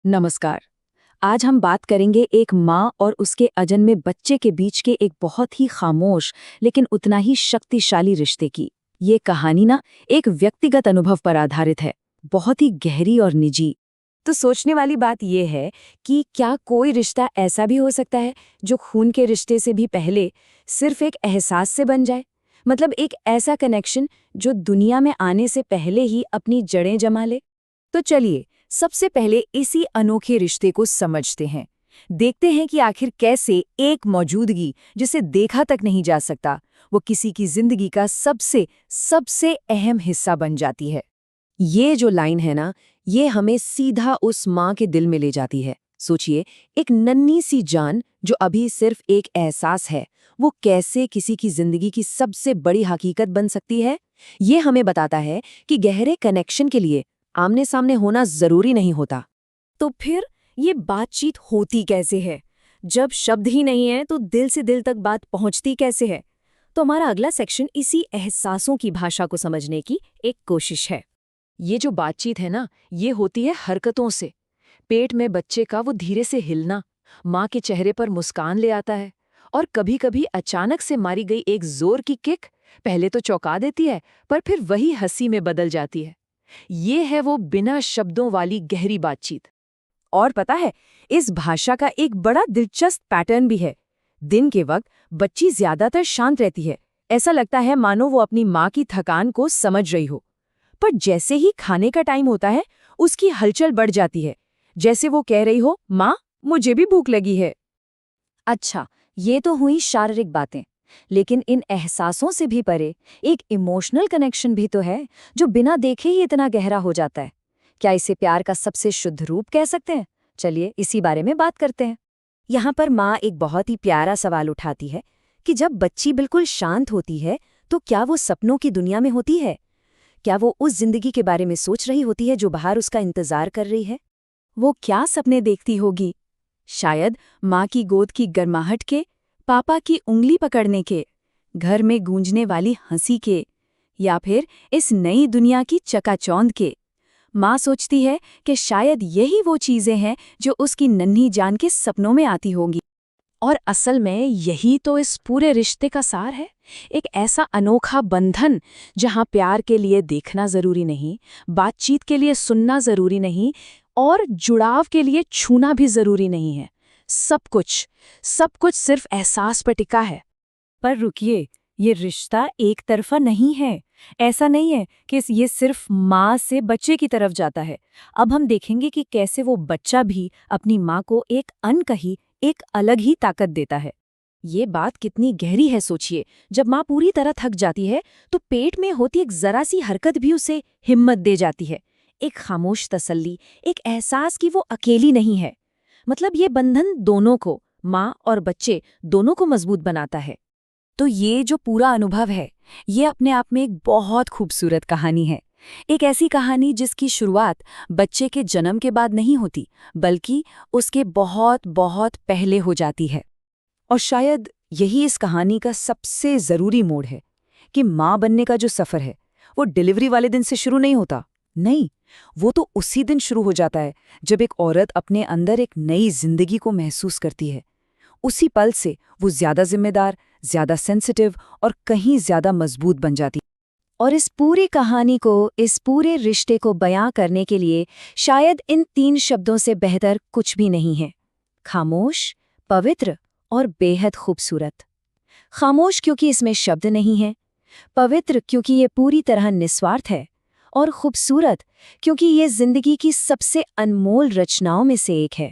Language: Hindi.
नमस्कार। आज हम बात करेंगे एक माँ और उसके अजन्मे बच्चे के बीच के एक बहुत ही खामोश लेकिन उतना ही शक्तिशाली रिश्ते की। ये कहानी ना एक व्यक्तिगत अनुभव पर आधारित है, बहुत ही गहरी और निजी। तो सोचने वाली बात यह है कि क्या कोई रिश्ता ऐसा भी हो सकता है जो खून के रिश्ते से भी पहले सिर्फ एक एहसास से बन जाए। मतलब एक ऐसा कनेक्शन जो दुनिया में आने से पहले ही अपनी जड़ें जमा ले। तो चलिए सबसे पहले इसी अनोखे रिश्ते को समझते हैं। देखते हैं कि आखिर कैसे एक मौजूदगी जिसे देखा तक नहीं जा सकता वो किसी की जिंदगी का सबसे सबसे अहम हिस्सा बन जाती है। ये जो लाइन है ना, ये हमें सीधा उस माँ के दिल में ले जाती है। सोचिए, एक नन्ही सी जान जो अभी सिर्फ एक एहसास है, वो कैसे किसी की जिंदगी की सबसे बड़ी हकीकत बन सकती है। ये हमें बताता है कि गहरे कनेक्शन के लिए आमने सामने होना जरूरी नहीं होता। तो फिर ये बातचीत होती कैसे है? जब शब्द ही नहीं है तो दिल से दिल तक बात पहुंचती कैसे है? तो हमारा अगला सेक्शन इसी एहसासों की भाषा को समझने की एक कोशिश है। ये जो बातचीत है ना, ये होती है हरकतों से। पेट में बच्चे का वो धीरे से हिलना, माँ के चेहरे पर मुस्कान ले आता है, और कभी-कभी अचानक से मारी गई एक जोर की किक पहले तो चौंका देती है, पर फिर वही हंसी में बदल जाती है। ये है वो बिना शब्दों वाली गहरी बातचीत। और पता है, इस भाषा का एक बड़ा दिलचस्प पैटर्न भी है। दिन के वक्त बच्ची ज्यादातर शांत रहती है, ऐसा लगता है मानो वो अपनी माँ की थकान को समझ रही हो। पर जैसे ही खाने का टाइम होता है, उसकी हलचल बढ़ जाती है, जैसे वो कह रही हो, माँ मुझे भी भूख लगी है। अच्छा, ये तो हुई शारीरिक बातें, लेकिन इन एहसासों से भी परे एक इमोशनल कनेक्शन भी तो है जो बिना देखे ही इतना गहरा हो जाता है। क्या इसे प्यार का सबसे शुद्ध रूप कह सकते हैं? चलिए इसी बारे में बात करते हैं। यहाँ पर माँ एक बहुत ही प्यारा सवाल उठाती है कि जब बच्ची बिल्कुल शांत होती है तो क्या वो सपनों की दुनिया में होती है? क्या वो उस जिंदगी के बारे में सोच रही होती है जो बाहर उसका इंतजार कर रही है? वो क्या सपने देखती होगी? शायद माँ की गोद की गर्माहट के, पापा की उंगली पकड़ने के, घर में गूंजने वाली हंसी के, या फिर इस नई दुनिया की चकाचौंध के। माँ सोचती है कि शायद यही वो चीजें हैं जो उसकी नन्ही जान के सपनों में आती होंगी। और असल में यही तो इस पूरे रिश्ते का सार है। एक ऐसा अनोखा बंधन जहां प्यार के लिए देखना जरूरी नहीं, बातचीत के लिए सुनना जरूरी नहीं, और जुड़ाव के लिए छूना भी जरूरी नहीं है। सब कुछ सिर्फ एहसास पर टिका है। पर रुकिए, ये रिश्ता एक तरफा नहीं है। ऐसा नहीं है कि ये सिर्फ माँ से बच्चे की तरफ जाता है। अब हम देखेंगे कि कैसे वो बच्चा भी अपनी माँ को एक अनकही, एक अलग ही ताकत देता है। ये बात कितनी गहरी है सोचिए। जब माँ पूरी तरह थक जाती है तो पेट में होती एक जरा सी हरकत भी उसे हिम्मत दे जाती है। एक खामोश तसल्ली, एक एहसास कि वो अकेली नहीं है। मतलब ये बंधन दोनों को, माँ और बच्चे दोनों को मजबूत बनाता है। तो ये जो पूरा अनुभव है, ये अपने आप में एक बहुत खूबसूरत कहानी है। एक ऐसी कहानी जिसकी शुरुआत बच्चे के जन्म के बाद नहीं होती, बल्कि उसके बहुत बहुत पहले हो जाती है। और शायद यही इस कहानी का सबसे ज़रूरी मोड़ है कि माँ बनने का जो सफ़र है, वो डिलीवरी वाले दिन से शुरू नहीं होता। नहीं, वो तो उसी दिन शुरू हो जाता है जब एक औरत अपने अंदर एक नई जिंदगी को महसूस करती है। उसी पल से वो ज़्यादा जिम्मेदार, ज़्यादा सेंसिटिव और कहीं ज़्यादा मजबूत बन जाती। और इस पूरी कहानी को, इस पूरे रिश्ते को बयां करने के लिए शायद इन 3 शब्दों से बेहतर कुछ भी नहीं है। खामोश, पवित्र और बेहद खूबसूरत। खामोश क्योंकि इसमें शब्द नहीं है, पवित्र क्योंकि ये पूरी तरह निस्वार्थ है, और खूबसूरत क्योंकि ये जिंदगी की सबसे अनमोल रचनाओं में से एक है।